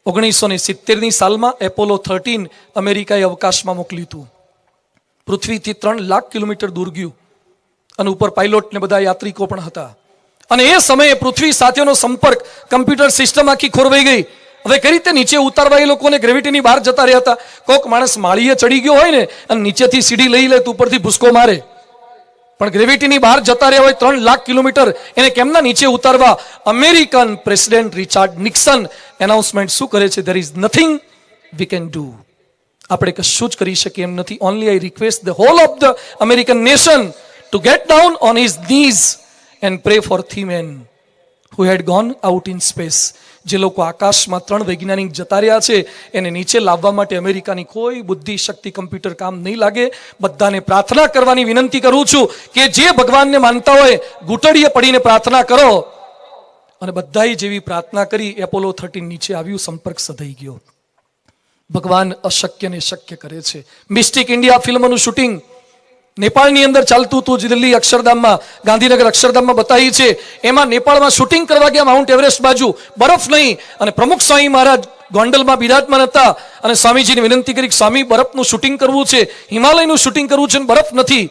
1970ની સાલમાં એપોલો 13 અમેરિકાએ અવકાશમાં મોકલ્યું હતું. પૃથ્વીથી 3 લાખ કિલોમીટર દૂર ગયું અને ઉપર પાયલોટ ને બધા યાત્રિકો પણ હતા. અને એ સમયે પૃથ્વી સાથેનો સંપર્ક કમ્પ્યુટર સિસ્ટમ આખી ખોરવાઈ ગઈ. હવે કઈ રીતે નીચે ઉતારવા એ લોકોને ગ્રેવિટીની બહાર જતા રહ્યા હતા. કોક માણસ માળીએ ચડી ગયો હોય ને અને નીચેથી સીડી લઈ લે તો ઉપરથી ભૂસકો મારે, પણ ગ્રેવિટીની બહાર જતા રહ્યા હોય 3 લાખ કિલોમીટર, એને કેમના નીચે ઉતારવા? American president Richard Nixon announcement શું કરે છે? There is nothing we can do. આપણે કશું જ કરી શકીએ એમ નથી. Only I request the whole of the American nation to get down on his knees and pray for the man who had gone out in space. જે લોકો આકાશમાં 3 વૈજ્ઞાનિક જતા રહ્યા છે એને નીચે લાવવા માટે અમેરિકાની કોઈ બુદ્ધિ શક્તિ કમ્પ્યુટર કામ નહીં લાગે. બધાને પ્રાર્થના કરવાની વિનંતી કરું છું કે જે ભગવાનને માનતા હોય ઘૂંટડીએ પડીને પ્રાર્થના કરો. અને બધાએ જેવી પ્રાર્થના કરી એપોલો 13 નીચે આવ્યું, સંપર્ક સધાઈ ગયો. ભગવાન અશક્યને શક્ય કરે છે. મિસ્ટિક ઇન્ડિયા ફિલ્મનું શૂટિંગ નેપાળની અંદર ચાલતું હતું. દિલ્હી અક્ષરધામમાં, ગાંધીનગર અક્ષરધામમાં બતાવી છે. એમાં નેપાળમાં શૂટિંગ કરવા ગયા માઉન્ટ એવરેસ્ટ બાજુ, બરફ નહીં, અને પ્રમુખ સ્વામી મહારાજ ગોંડલમાં બિરાજમાન હતા અને સ્વામીજીને વિનંતી કરી, સ્વામી બરફનું શૂટિંગ કરવું છે, હિમાલયનું શૂટિંગ કરવું છે, બરફ નથી.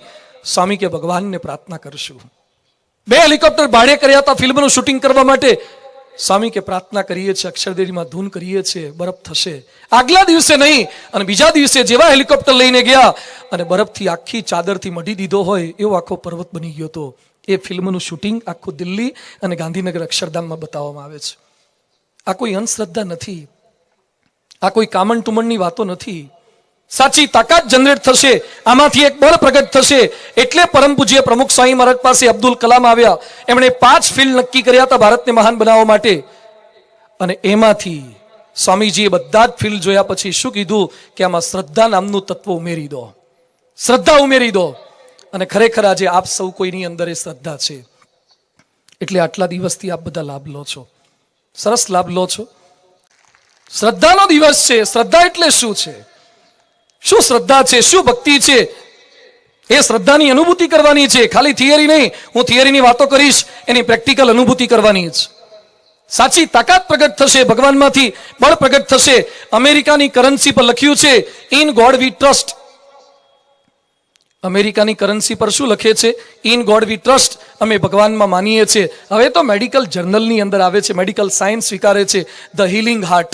સ્વામી કે ભગવાનને પ્રાર્થના કરશું. 2 હેલિકોપ્ટર ભાડે કર્યા હતા ફિલ્મનું શૂટિંગ કરવા માટે. સ્વામી કે પ્રાર્થના કરીએ છીએ, અક્ષરદેવીમાં ધૂન કરીએ છીએ, બરફ થશે. આગલા દિવસે નહીં અને બીજા દિવસે જેવા હેલિકોપ્ટર લઈને ગયા અને બરફથી આખી ચાદરથી મઢી દીધો હોય એવો આખો પર્વત બની ગયો હતો. એ ફિલ્મનું શૂટિંગ આખું દિલ્હી અને ગાંધીનગર અક્ષરધામમાં બતાવવામાં આવે છે. આ કોઈ અંધશ્રદ્ધા નથી, આ કોઈ કામણ ટુમણની વાતો નથી. સાચી તાકાત જનરેટ થશે, આમાંથી એક બળ પ્રગટ થશે. એટલે પરમ પૂજ્ય પ્રમુખ સ્વામી મહારાજ પાસે અબ્દુલ કલામ આવ્યા. એમણે 5 ફિલ્ડ નક્કી કર્યા હતા ભારતને મહાન બનાવવા માટે. અને એમાંથી સ્વામીજીએ બધા જ ફિલ્ડ જોયા પછી શું કીધું કે આમાં શ્રદ્ધા નામનું તત્વ ઉમેરી દો, શ્રદ્ધા ઉમેરી દો. અને ખરેખર આજે આપ સૌ કોઈની અંદર એ શ્રદ્ધા છે. એટલે આટલા દિવસથી આપ બધા લાભ લો છો, સરસ લાભ લો છો. શ્રદ્ધાનો દિવસ છે. શ્રદ્ધા એટલે શું છે? શું શ્રદ્ધા છે? શું ભક્તિ છે? એ શ્રદ્ધાની અનુભૂતિ કરવાની છે, ખાલી થિયરી નહીં. હું થિયરીની વાતો કરીશ, એની પ્રેક્ટિકલ અનુભૂતિ કરવાની છે. સાચી તાકાત પ્રગટ થશે, ભગવાનમાંથી બળ પ્રગટ થશે. અમેરિકાની કરન્સી પર લખ્યું છે ઇન ગોડ વી ટ્રસ્ટ. અમેરિકાની કરન્સી પર શું લખે છે? In God V trust. અમે ભગવાનમાં માનીએ છીએ. હવે તો મેડિકલ જર્નલની અંદર આવે છે, મેડિકલ સાયન્સ સ્વીકારે છે ધ હિલિંગ હાર્ટ.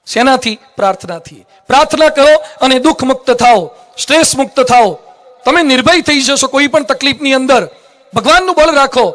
શેનાથી? પ્રાર્થનાથી. પ્રાર્થના કરો અને દુઃખ મુક્ત થાઓ, સ્ટ્રેસ મુક્ત થાઓ. તમે નિર્ભય થઈ જશો કોઈ પણ તકલીફની અંદર. ભગવાનનું બળ રાખો.